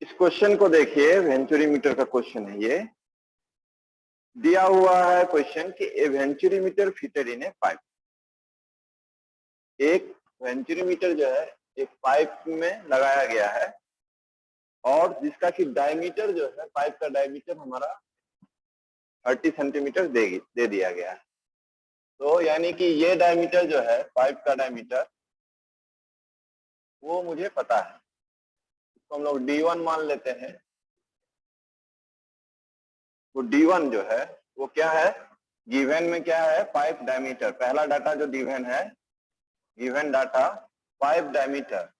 इस क्वेश्चन को देखिए, वेंचुरीमीटर का क्वेश्चन है ये। दिया हुआ है क्वेश्चन कि a venturimeter fitted in a pipe. एक वेंचुरीमीटर जो है एक पाइप में लगाया गया है और जिसका कि डायमीटर जो है, पाइप का डायमीटर हमारा 30 सेंटीमीटर दे दिया गया है। तो यानी कि ये डायमीटर जो है, पाइप का डायमीटर, वो मुझे पता है। तो हम लोग D1 मान लेते हैं। तो D1 जो है वो क्या है, गिवन में क्या है, पाइप डायमीटर। पहला डाटा जो गिवन है, given data pipe diameter.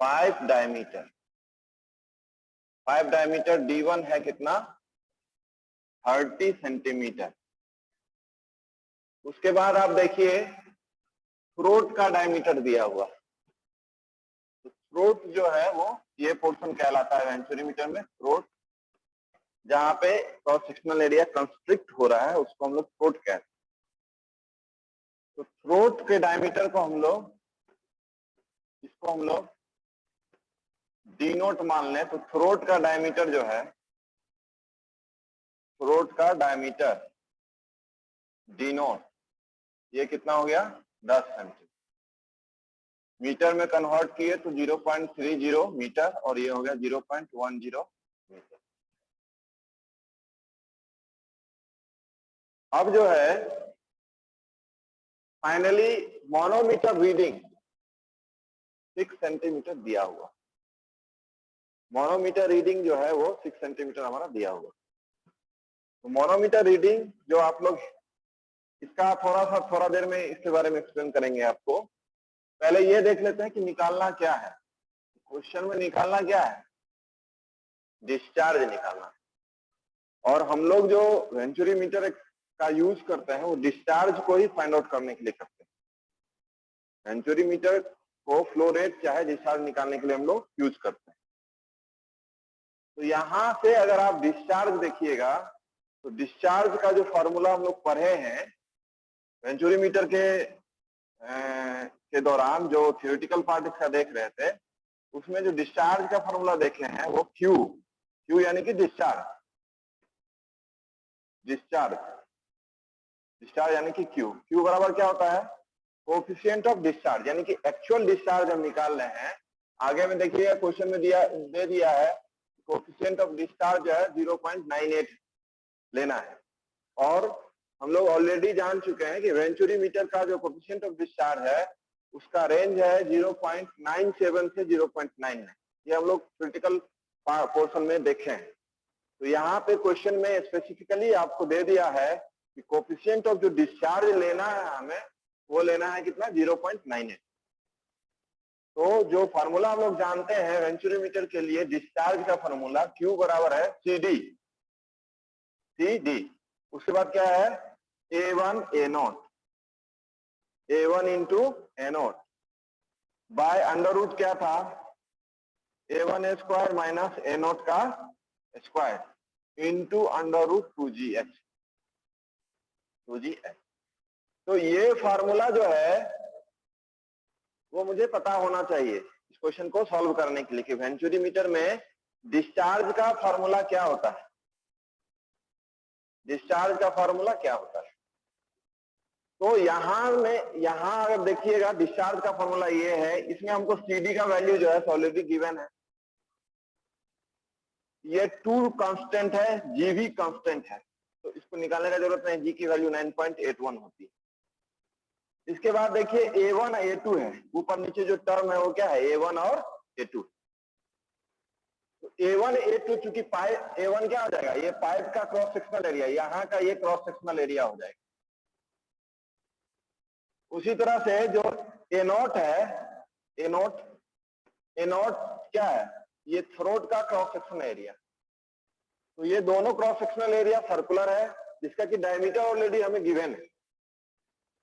Pipe diameter D1 है कितना, 30 सेंटीमीटर। उसके बाद आप देखिए थ्रोट का डायमीटर दिया हुआ। तो थ्रोट जो है वो ये पोर्शन कहलाता है वेंचुरीमीटर में, थ्रोट। जहां पे क्रॉस सेक्शनल एरिया कंस्ट्रिक्ट हो रहा है उसको हम लोग थ्रोट कहते हैं। तो थ्रोट के डायमीटर को हम लोग, इसको हम लोग डी नोट मान लें। तो थ्रोट का डायमीटर जो है, थ्रोट का डायमीटर डी नोट, ये कितना हो गया, 10 सेंटीमीटर। मीटर में कन्वर्ट किए तो 0.30 मीटर और ये हो गया 0.10 मीटर। अब जो है फाइनली मोनोमीटर रीडिंग 6 सेंटीमीटर दिया हुआ। मोनोमीटर रीडिंग जो है वो 6 सेंटीमीटर हमारा दिया हुआ। तो मोनोमीटर रीडिंग जो आप लोग, इसका थोड़ा देर में इसके बारे में एक्सप्लेन करेंगे आपको। पहले ये देख लेते हैं कि निकालना क्या है। क्वेश्चन में निकालना क्या है, डिस्चार्ज निकालना। और हम लोग जो वेंचुरीमीटर का यूज करते हैं वो डिस्चार्ज को ही फाइंड आउट करने के लिए करते हैं। वेंचुरीमीटर को फ्लो रेट चाहे डिस्चार्ज निकालने के लिए हम लोग यूज करते हैं। तो यहां से अगर आप डिस्चार्ज देखिएगा तो डिस्चार्ज का जो फॉर्मूला हम लोग पढ़े हैं वेंचुरीमीटर के दौरान, जो थ्योरेटिकल पार्ट इसका देख रहे थे, उसमें जो डिस्चार्ज का फॉर्मूला देखे हैं वो क्यू यानी कि डिस्चार्ज यानी कि क्यू बराबर क्या होता है, कोएफिशिएंट ऑफ डिस्चार्ज, यानी कि एक्चुअल डिस्चार्ज हम निकाल रहे हैं। आगे में देखिए क्वेश्चन में दे दिया है कोएफिशिएंट ऑफ डिस्चार्ज जो है 0.98 लेना है। और हम लोग ऑलरेडी जान चुके हैं कि वेंचुरीमीटर का जो कोएफिशिएंट ऑफ डिस्चार्ज है उसका रेंज है 0.97 से 0.99। ये हम लोग क्रिटिकल पोर्शन में देखे हैं। तो यहाँ पे क्वेश्चन में स्पेसिफिकली आपको दे दिया है कि कोएफिशिएंट ऑफ जो डिस्चार्ज लेना है हमें, वो लेना है कितना, 0.98। तो जो फार्मूला हम लोग जानते हैं वेंचुरीमीटर के लिए, डिस्चार्ज का फार्मूला Q बराबर है CD। उसके बाद क्या है, A1 into A0 by under root क्या था, A1 स्क्वायर माइनस A0 का square into under root 2GH। तो ये फार्मूला जो है वो मुझे पता होना चाहिए इस क्वेश्चन को सॉल्व करने के लिए कि वेंचुरीमीटर में डिस्चार्ज का फार्मूला क्या होता है। डिस्चार्ज का फार्मूला क्या होता है, तो यहां अगर देखिएगा डिस्चार्ज का फार्मूला ये है। इसमें हमको CD का वैल्यू जो है ऑलरेडी गिवन है। ये 2 कांस्टेंट है, G भी कांस्टेंट है, तो इसको निकालने का जरूरत नहीं। G की वैल्यू 9.81 होती है। इसके बाद देखिए A1 A2 है, ऊपर नीचे जो टर्म है वो क्या है, A1 और A2। तो A1 A2 चूंकि पाइप, A1 क्या हो जाएगा, ये पाइप का क्रॉस सेक्शनल एरिया, यहाँ का ये क्रॉस सेक्शनल एरिया हो जाएगा। उसी तरह से जो A0 है, A0 क्या है, ये थ्रोट का क्रॉस सेक्शनल एरिया। तो ये दोनों क्रॉस सेक्शनल एरिया सर्कुलर है जिसका कि डायमीटर ऑलरेडी हमें गिवन है।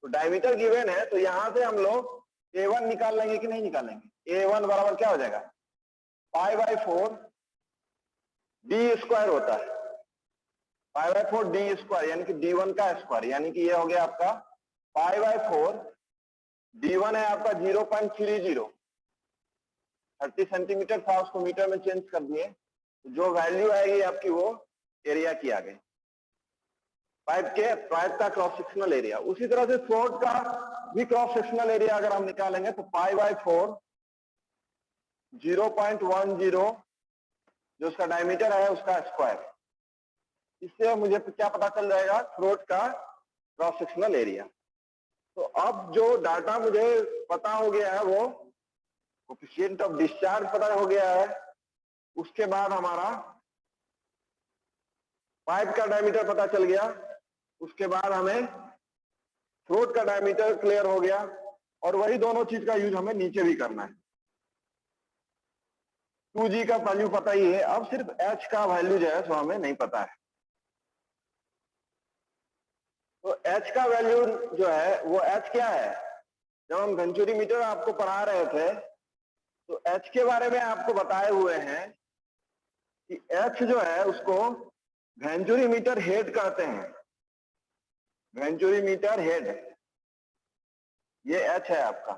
तो डायमीटर गिवन है तो यहां से हम लोग A1 निकाल लेंगे कि नहीं निकालेंगे। A1 बराबर क्या हो जाएगा, π/4 D स्क्वायर होता है, π/4 D स्क्वायर यानी कि D1 का स्क्वायर, यानी कि ये हो गया आपका π/4 D1 है आपका 0.30, 30 सेंटीमीटर था उसको मीटर में चेंज कर दिए, तो जो वैल्यू आएगी आपकी वो एरिया की आ गई, पाइप का क्रॉस सेक्शनल एरिया। उसी तरह से थ्रोट का भी क्रॉस सेक्शनल एरिया अगर हम निकालेंगे तो π/4 0.10 जो उसका डायमीटर है उसका स्क्वायर। इससे मुझे क्या पता चल जाएगा, थ्रोट का क्रॉस सेक्शनल एरिया। तो अब जो डाटा मुझे पता हो गया है वो कोएफिशिएंट ऑफ डिस्चार्ज पता हो गया है, उसके बाद हमारा पाइप का डायमीटर पता चल गया, उसके बाद हमें थ्रोट का डायमीटर क्लियर हो गया, और वही दोनों चीज का यूज हमें नीचे भी करना है। 2G का वैल्यू पता ही है, अब सिर्फ H का वैल्यू जो है सो हमें नहीं पता है। तो H का वैल्यू जो है वो H क्या है, जब हम वेंचुरीमीटर आपको पढ़ा रहे थे तो H के बारे में आपको बताए हुए हैं कि H जो है उसको वेंचुरीमीटर हेड कहते हैं। वेंचुरीमीटर हेड ये H है आपका,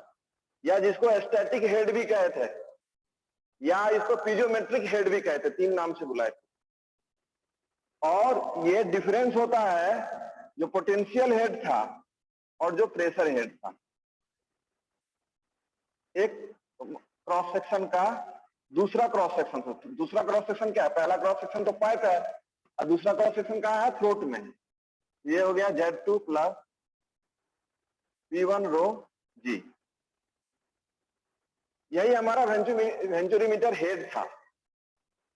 या जिसको स्टैटिक हेड भी कहते थे, या इसको पीजोमेट्रिक हेड भी कहते, 3 नाम से बुलाए। और ये डिफरेंस होता है जो पोटेंशियल हेड था और जो प्रेशर हेड था। एक क्रॉस सेक्शन का दूसरा क्रॉस सेक्शन, दूसरा क्रॉस सेक्शन क्या है, पहला क्रॉस सेक्शन तो पाइप है और दूसरा क्रॉस सेक्शन कहाँ है, थ्रोट में। ये हो गया Z2 प्लस P1 रो G, यही हमारा वेंचुरीमीटर हेड था।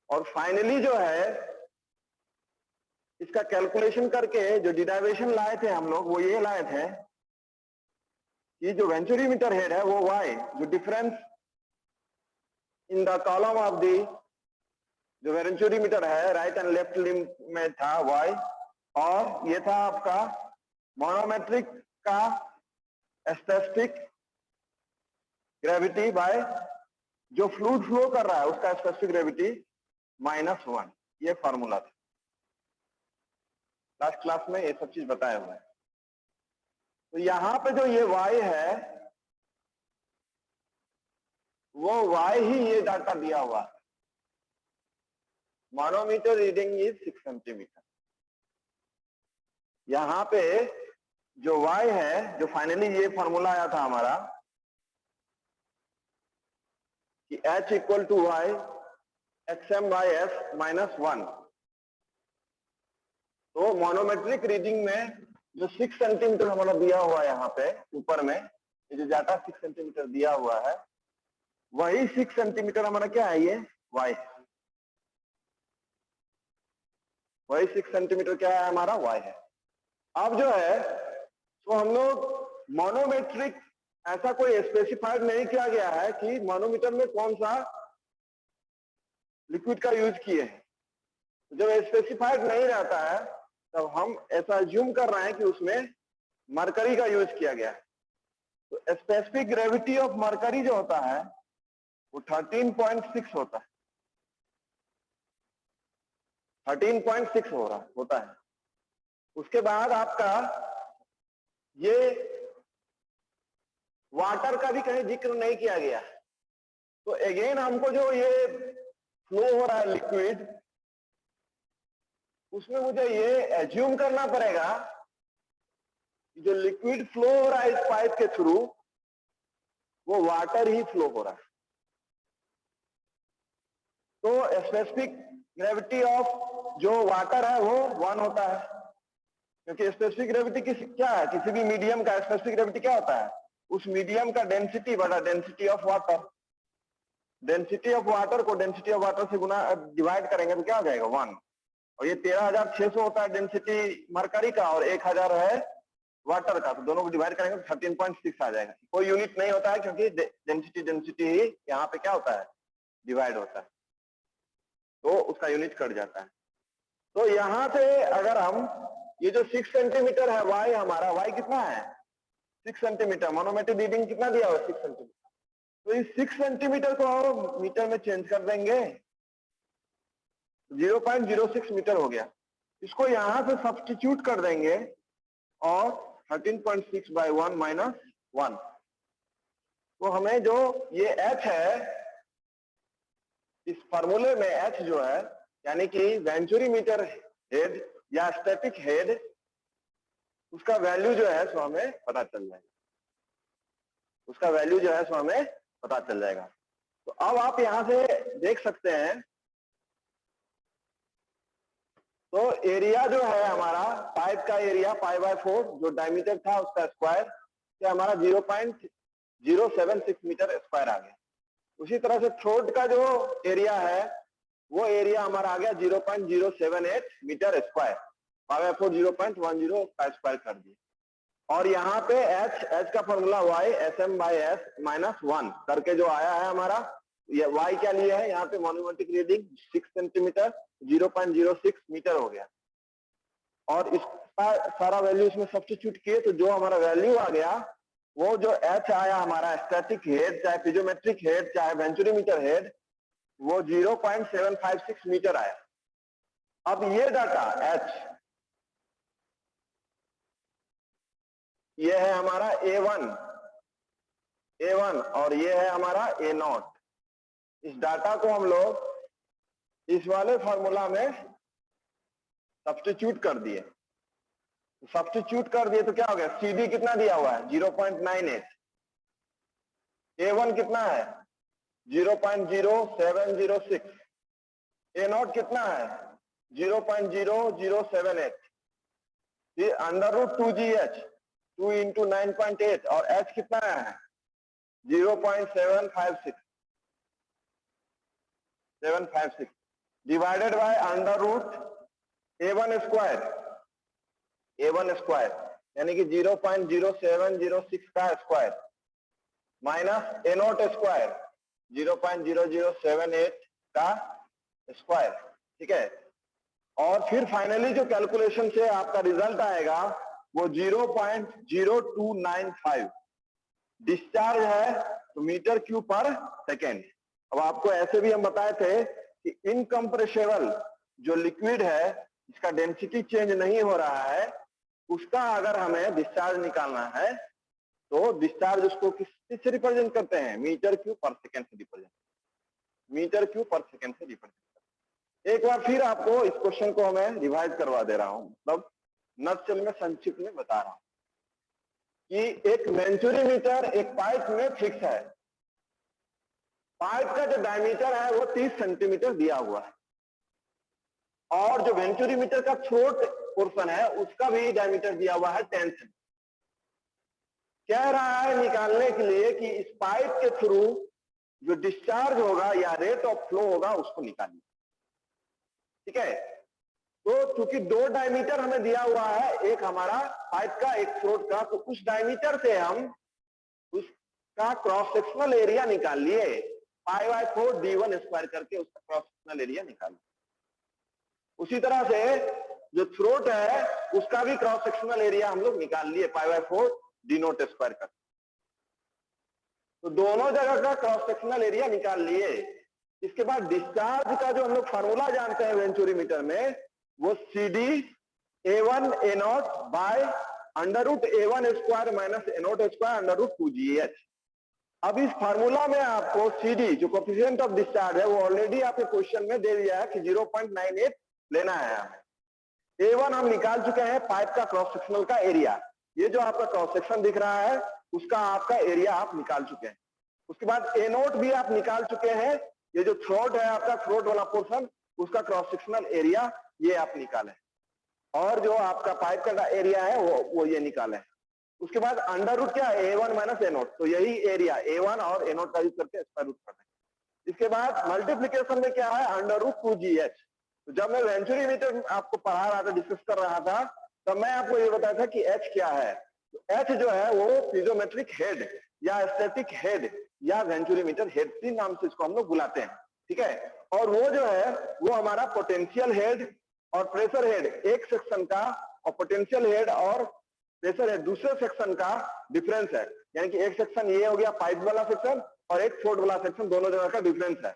और फाइनली जो है इसका कैलकुलेशन करके जो डिराइवेशन लाए थे हम लोग, वो ये लाए थे कि जो वेंचुरीमीटर हेड है वो Y, जो difference in the column of the जो वेंचुरीमीटर है राइट एंड लेफ्ट लिम्ब में था Y, और ये था आपका मोनोमेट्रिक का स्पेसिफिक ग्रेविटी बाय जो फ्लूइड फ्लो कर रहा है उसका स्पेसिफिक ग्रेविटी -1। ये फॉर्मूला था, लास्ट क्लास में ये सब चीज बताए हुए हैं। तो यहां पे जो ये Y है वो Y ही ये डाटा दिया हुआ है। मानोमीटर रीडिंग इज 6 सेंटीमीटर। यहां पे जो Y है, जो फाइनली ये फॉर्मूला आया था हमारा कि H equal to Y XM/S -1। तो मोनोमेट्रिक रीडिंग में जो 6 सेंटीमीटर हमारा दिया हुआ है यहाँ पे ऊपर में, ये जो डाटा 6 सेंटीमीटर दिया हुआ है वही 6 सेंटीमीटर हमारा क्या है, ये Y, वही 6 सेंटीमीटर क्या है हमारा Y है। अब जो है तो हम लोग मोनोमेट्रिक ऐसा कोई स्पेसिफाइड नहीं किया गया है कि मोनोमीटर में कौन सा लिक्विड का यूज किए हैं। जब स्पेसिफाइड नहीं रहता है तब हम ऐसा अज्यूम कर रहे हैं कि उसमें मरकरी का यूज किया गया है। तो स्पेसिफिक ग्रेविटी ऑफ मरकरी जो होता है वो 13.6 होता है, 13.6 होता है। उसके बाद आपका ये वाटर का भी कहीं जिक्र नहीं किया गया। तो अगेन हमको जो ये फ्लो हो रहा है लिक्विड, उसमें मुझे ये एज्यूम करना पड़ेगा कि जो लिक्विड फ्लो हो रहा है इस पाइप के थ्रू वो वाटर ही फ्लो हो रहा है। तो स्पेसिफिक ग्रेविटी ऑफ जो वाटर है वो 1 होता है, क्योंकि स्पेसिफिक ग्रेविटी क्या है, किसी भी मीडियम का स्पेसिफिक ग्रेविटी क्या होता है, उस मीडियम का डेंसिटी बटा density of water. Density of water को डेंसिटी ऑफ वाटर से गुना डिवाइड करेंगे तो क्या हो जाएगा 1। और ये 13,600 होता है डेंसिटी मरकरी का और 1000 है वाटर का, तो दोनों को डिवाइड करेंगे तो 13.6 आ जाएगा। कोई यूनिट नहीं होता है क्योंकि डेंसिटी ही यहाँ पे क्या होता है, डिवाइड होता है, तो उसका यूनिट कट जाता है। तो यहां से अगर हम ये जो 6 सेंटीमीटर है Y हमारा, Y कितना है 6 सेंटीमीटर, मोनोमेट्रिक रीडिंग कितना दिया हुआ 6 सेंटीमीटर, तो इस 6 सेंटीमीटर को हम मीटर में चेंज कर देंगे, 0.06 मीटर हो गया। इसको यहां से सब्स्टिट्यूट कर देंगे और 13.6/1 -1, तो हमें जो ये H है इस फॉर्मूले में एच जो है यानी कि वेंचुरीमीटर हेड या स्टैटिक हेड, उसका वैल्यू जो है सो हमें पता चल जाएगा, उसका वैल्यू जो है सो हमें पता चल जाएगा। तो अब आप यहां से देख सकते हैं, तो एरिया जो है हमारा पाइप का एरिया π/4 जो डायमीटर था उसका स्क्वायर से हमारा 0.076 मीटर स्क्वायर आ गया। उसी तरह से थ्रोट का जो एरिया है वो एरिया हमारा आ गया 0.078 मीटर स्क्वायर, π/4 0.10 का स्क्वायर कर दिए। और यहाँ पे एच का फॉर्मूला y SM/s-1 करके जो आया है हमारा, ये y क्या लिया है यहाँ पे मोनोमेट्रिक रीडिंग 6 सेंटीमीटर 0.06 मीटर हो गया। और इसका सारा वैल्यू इसमें सब्स्टिट्यूट किए तो जो हमारा वैल्यू आ गया वो जो एच आया हमारा स्टैटिक हेड चाहे पिजोमेट्रिक हेड चाहे वेंचुरीमीटर हेड, वो 0.756 मीटर आया। अब ये डाटा एच, ये है हमारा A1 और ये है हमारा A0। इस डाटा को हम लोग इस वाले फॉर्मूला में सब्स्टिट्यूट कर दिए। सब्स्टिट्यूट कर दिए तो क्या हो गया, CD कितना दिया हुआ है 0.98, A1 कितना है 0.0706, A0 कितना है 0.0078, फिर √2GH 2 into 9.8 और H कितना है 0.756 डिवाइडेड बाय √A1 स्क्वायर यानी कि 0.0706 का स्क्वायर माइनस A0 स्क्वायर 0.0078 का स्क्वायर, ठीक है। और फिर फाइनली जो कैलकुलेशन से आपका रिजल्ट आएगा वो 0.0295 डिस्चार्ज है तो मीटर क्यूब पर सेकेंड। अब आपको ऐसे भी हम बताए थे कि इनकम्प्रेसेबल जो लिक्विड है इसका डेंसिटी चेंज नहीं हो रहा है, उसका अगर हमें डिस्चार्ज निकालना है तो डिस्चार्ज उसको किस से रिप्रेजेंट करते हैं, मीटर क्यूब पर सेकेंड से रिप्रेजेंट, मीटर क्यूब पर सेकेंड से रिप्रेजेंट। एक बार फिर आपको इस क्वेश्चन को मैं रिवाइज करवा दे रहा हूं, मतलब नटशेल में संक्षिप्त में बता रहा हूं कि एक वेंचुरीमीटर एक पाइप में फिक्स है। पाइप का जो डायमीटर है वो 30 सेंटीमीटर दिया हुआ है और जो वेंचुरीमीटर का थ्रोट पोर्शन है उसका भी डायमीटर दिया हुआ है 10 सेंटीमीटर। कह रहा है निकालने के लिए कि इस पाइप के थ्रू जो डिस्चार्ज होगा या रेट ऑफ फ्लो होगा उसको निकालिए, ठीक है। तो चूंकि दो डायमीटर हमें दिया हुआ है, एक हमारा पाइप का एक थ्रोट का, तो उस डायमीटर से हम उसका क्रॉस सेक्शनल एरिया निकाल लिए, π/4 d1 स्क्वायर करके उसका क्रॉस सेक्शनल एरिया निकाल लिया। उसी तरह से जो थ्रोट है उसका भी क्रॉस सेक्शनल एरिया हम लोग निकाल लिए π/4 d0 स्क्वायर करके। तो दोनों जगह का क्रॉस सेक्शनल एरिया निकाल लिए। इसके बाद डिस्चार्ज का जो हम लोग फार्मूला जानते हैं वेंचुरीमीटर में, वो CD A1 A0 by √A1 square minus A0 square √2GH। अब इस फार्मूला में आपको CD जो कोएफिशिएंट ऑफ डिस्चार्ज है वो ऑलरेडी आपके क्वेश्चन में दे दिया है कि 0.98 लेना है हमें। A1 हम निकाल चुके हैं, पाइप का क्रॉस सेक्शनल का एरिया, ये जो आपका क्रॉस सेक्शन दिख रहा है उसका आपका एरिया आप निकाल चुके हैं। उसके बाद A0 भी आप निकाल चुके हैं, ये जो थ्रोट है आपका थ्रोट वाला पोर्शन उसका क्रॉस सेक्शनल एरिया ये आप निकाले, और जो आपका पाइप का एरिया है वो ये निकाले। उसके बाद अंडर रूट क्या है A1 माइनस A0, तो यही एरिया A1 और A0 का यूज करके स्क्वायर रूट कर रहे हैं। इसके बाद मल्टीप्लीकेशन में क्या है √2GH। तो जब मैं वेंचुरीमीटर आपको पढ़ा रहा था, डिस्कस कर रहा था, तब मैं आपको ये बताया था कि H क्या है। तो H जो है वो पिजोमेट्रिक हेड या स्टैटिक हेड या वेंचुरीमीटर हेड, तीन नाम से इसको हम लोग बुलाते हैं, ठीक है। और वो जो है वो हमारा पोटेंशियल हेड और प्रेशर हेड एक सेक्शन का, और पोटेंशियल हेड और प्रेशर हेड दूसरे सेक्शन का डिफरेंस है। यानी कि एक सेक्शन ये हो गया पाइप वाला सेक्शन और एक थ्रोट वाला सेक्शन, दोनों जगह का डिफरेंस है।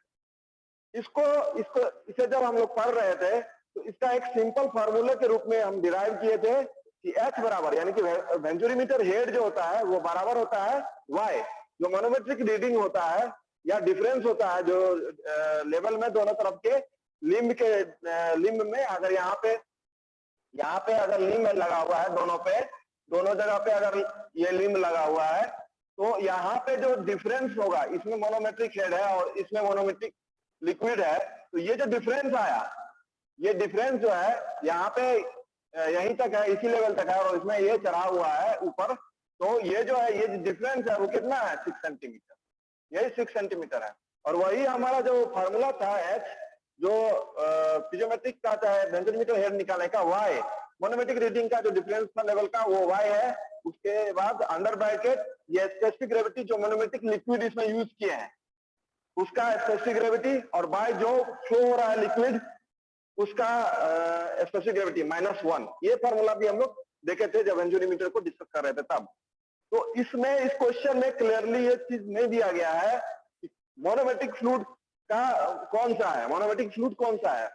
इसे जब हम लोग पढ़ रहे थे तो इसका एक सिंपल फार्मूले के रूप में हम डिराइव किए थे कि H बराबर, यानी कि वेंचुरीमीटर हेड जो होता है वो बराबर होता है Y, जो मैनोमेट्रिक रीडिंग होता है या डिफरेंस होता है जो लेवल में दोनों तरफ के लिम्ब में, अगर यहाँ पे अगर लिम्ब लगा हुआ है दोनों जगह पे अगर ये लिम्ब लगा हुआ है, तो यहाँ पे जो डिफरेंस होगा, इसमें मोनोमेट्रिक हेड है और इसमें मोनोमेट्रिक लिक्विड है, तो ये जो डिफरेंस आया, ये डिफरेंस जो है यहाँ पे यहीं तक है, इसी लेवल तक है, और इसमें ये चढ़ा हुआ है ऊपर, तो ये जो है ये डिफरेंस है वो कितना है 6 सेंटीमीटर, यही 6 सेंटीमीटर है। और वही हमारा जो फार्मूला था एच, जो पिजोमेट्रिक का चाहे वेंचुरीमीटर हेड निकालने का, वाई मोनोमेट्रिक रीडिंग का जो डिफरेंस था लेवल का, वो वाई है। उसके बाद अंडर ब्रैकेट ये स्पेसिफिक ग्रेविटी जो मोनोमेट्रिक लिक्विड इसमें यूज किए हैं उसका स्पेसिफिक ग्रेविटी, और बाय जो फ्लो हो रहा है लिक्विड उसका स्पेसिफिक ग्रेविटी -1। ये फार्मूला भी हम लोग देखे थे जब वेंचुरीमीटर को डिस्कस कर रहे थे तब। तो इसमें इस क्वेश्चन में क्लियरली ये चीज नहीं दिया गया है कि मोनोमेट्रिक फ्लूइड का कौन सा है, मोनोमेट्रिक फ्लूइड कौन सा है।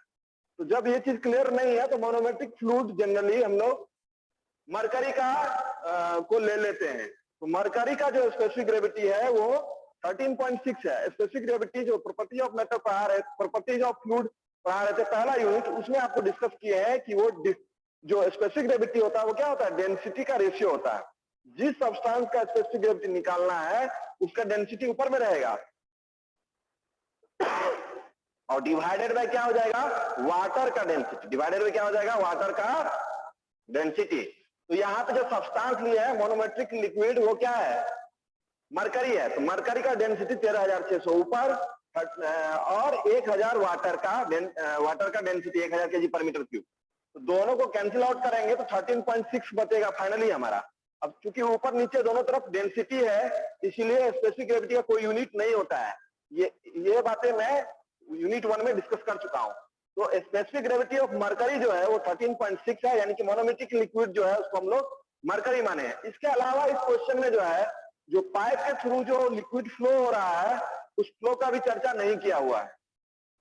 तो जब ये चीज क्लियर नहीं है तो मोनोमेट्रिक फ्लूइड जनरली हम लोग मरकरी का को ले लेते हैं। तो मरकरी का जो स्पेसिफिक ग्रेविटी है वो 13.6 है। स्पेसिफिक ग्रेविटी जो प्रॉपर्टी ऑफ मैटर पढ़ा रहे, प्रॉपर्टीज ऑफ फ्लूइड पढ़ा रहे थे पहला यूनिट, उसमें आपको डिस्कस किए हैं कि वो जो स्पेसिफिक ग्रेविटी होता है वो क्या होता है, डेंसिटी का रेशियो होता है। जिस सब्सटेंस का स्पेसिफिक ग्रेविटी निकालना है उसका डेंसिटी ऊपर में रहेगा और डिवाइडेड बाय क्या हो जाएगा, वाटर का डेंसिटी, डिवाइडेड बाय क्या हो जाएगा, वाटर का डेंसिटी। तो यहाँ पे जो सब्सटेंस लिया है मोनोमेट्रिक लिक्विड वो क्या है, मरकरी है। तो मरकरी का डेंसिटी 13,600 ऊपर और 1000 वाटर का डेंसिटी 1000 kg पर मीटर क्यूब। तो दोनों को कैंसिल आउट करेंगे तो 13.6 बचेगा फाइनली हमारा। अब चूंकि ऊपर नीचे दोनों तरफ डेंसिटी है इसीलिए स्पेसिफिक ग्रेविटी का कोई यूनिट नहीं होता है। ये बातें मैं यूनिट 1 में डिस्कस कर चुका हूं। तो स्पेसिफिक ग्रेविटी ऑफ मरकरी जो है वो 13.6 है, यानी कि मोनोमेट्रिक लिक्विड जो है उसको हम लोग मरकरी माने हैं। इसके अलावा इस क्वेश्चन में जो है जो पाइप के थ्रू जो लिक्विड फ्लो हो रहा है उस फ्लो का भी चर्चा नहीं किया हुआ है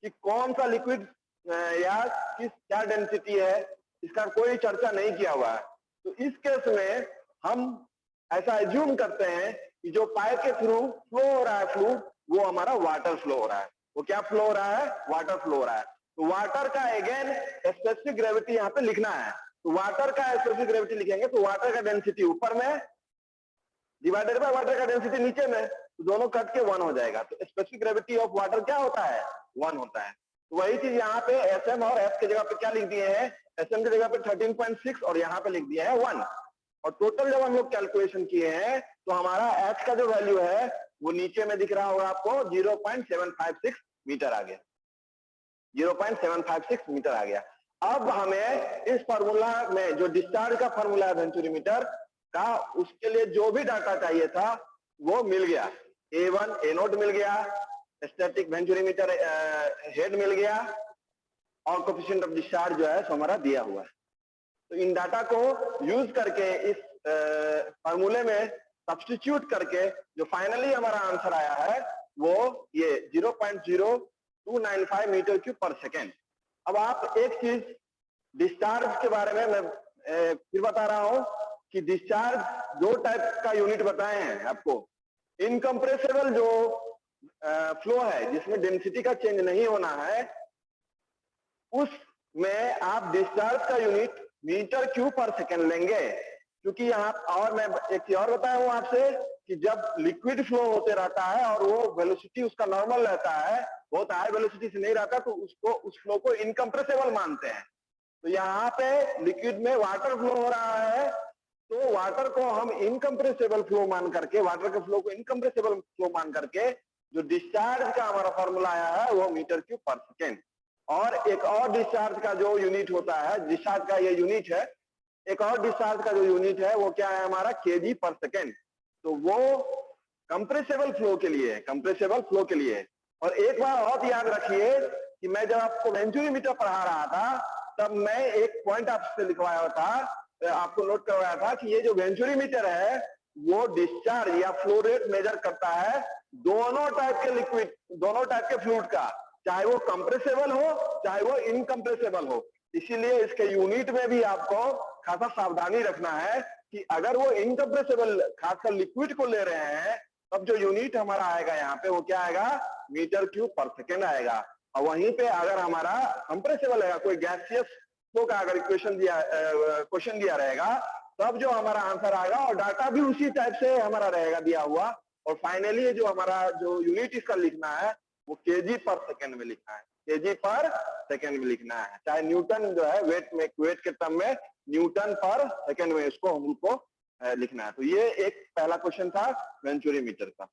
कि कौन सा लिक्विड या क्या डेंसिटी है, इसका कोई चर्चा नहीं किया हुआ है। तो इस केस में हम ऐसा एज्यूम करते हैं कि जो पाइप के थ्रू फ्लो हो रहा है फ्लूइड वो हमारा वाटर फ्लो हो रहा है। वो क्या फ्लो हो रहा है, वाटर फ्लो हो रहा है। तो वाटर का अगेन स्पेसिफिक ग्रेविटी यहाँ पे लिखना है। तो वाटर का स्पेसिफिक ग्रेविटी लिखेंगे तो वाटर का डेंसिटी ऊपर में डिवाइडेड बाय वाटर का डेंसिटी नीचे में, तो दोनों कट के 1 हो जाएगा। तो स्पेसिफिक ग्रेविटी ऑफ वाटर क्या होता है, 1 होता है। तो वही चीज यहाँ पे एसएम और एफ की जगह पे क्या लिख दिए हैं, एसएम की जगह पे 13.6 और यहाँ पे लिख दिया है 1। और टोटल जब हम लोग कैलकुलेशन किए हैं तो हमारा एच का जो वैल्यू है वो नीचे में दिख रहा होगा आपको 0.756 मीटर आ गया, 0.756 मीटर आ गया। अब हमें इस फार्मूला में जो डिस्चार्ज का फार्मूला है वेंचुरीमीटर का, उसके लिए जो भी डाटा चाहिए था वो मिल गया। A1 A0 मिल गया, स्टैटिक वेंचुरीमीटर हेड मिल गया और कोएफिशिएंट ऑफ डिस्चार्ज जो है सो हमारा दिया हुआ है। तो इन डाटा को यूज करके इस फार्मूले में सब्स्टिट्यूट करके जो फाइनली हमारा आंसर आया है वो ये 0.0295 मीटर क्यूब पर सेकेंड। अब आप एक चीज डिस्चार्ज के बारे में मैं फिर बता रहा हूं कि डिस्चार्ज 2 टाइप का यूनिट बताए हैं आपको। इनकम्प्रेसिबल जो फ्लो है जिसमें डेंसिटी का चेंज नहीं होना है उसमें आप डिस्चार्ज का यूनिट मीटर क्यूब पर सेकेंड लेंगे। क्योंकि यहाँ और मैं एक चीज और बताया हूं आपसे कि जब लिक्विड फ्लो होते रहता है और वो वेलोसिटी उसका नॉर्मल रहता है, बहुत हाई वेलोसिटी से नहीं रहता, तो उसको उस फ्लो को इनकम्प्रेसिबल मानते हैं। तो यहाँ पे लिक्विड में वाटर फ्लो हो रहा है तो वाटर को हम इनकम्प्रेसिबल फ्लो मान करके, वाटर के फ्लो को इनकम्प्रेसिबल फ्लो मान करके जो डिस्चार्ज का हमारा फॉर्मूला आया है वो मीटर क्यूब पर सेकेंड। और एक और डिस्चार्ज का जो यूनिट होता है, डिस्चार्ज का ये यूनिट है, एक और डिस्चार्ज का जो यूनिट है वो क्या है हमारा केजी पर सेकेंड। तो वो कंप्रेसिबल फ्लो के लिए, कंप्रेसिबल फ्लो के लिए। और एक बार और याद रखिए कि मैं जब आपको वेंचुरीमीटर पढ़ा रहा था तब मैं एक पॉइंट आपसे लिखवाया था, आपको नोट करवाया था कि ये जो वेंचुरीमीटर है वो डिस्चार्ज या फ्लो रेट मेजर करता है दोनों टाइप के लिक्विड, दोनों टाइप के फ्लूइड का, चाहे वो कंप्रेसिबल हो चाहे वो इनकम्प्रेसिबल हो। इसीलिए इसके यूनिट में भी आपको खासा सावधानी रखना है कि अगर वो इनकम्प्रेसिबल खासकर लिक्विड को ले रहे हैं तब जो यूनिट हमारा आएगा यहाँ पे वो क्या आएगा, मीटर क्यूब पर सेकेंड आएगा। और वहीं पे अगर हमारा कंप्रेसिबल है, कोई गैसियस फ्लो का अगर क्वेश्चन दिया रहेगा, तब जो हमारा आंसर आएगा और डाटा भी उसी टाइप से हमारा रहेगा दिया हुआ। और फाइनली जो हमारा जो यूनिट इसका लिखना है वो केजी पर सेकेंड में लिखना है, केजी पर सेकेंड में लिखना है। चाहे न्यूटन जो है वेट के टर्म में न्यूटन पर सेकेंड में इसको हमको लिखना है। तो ये एक पहला क्वेश्चन था वेंचुरी मीटर का।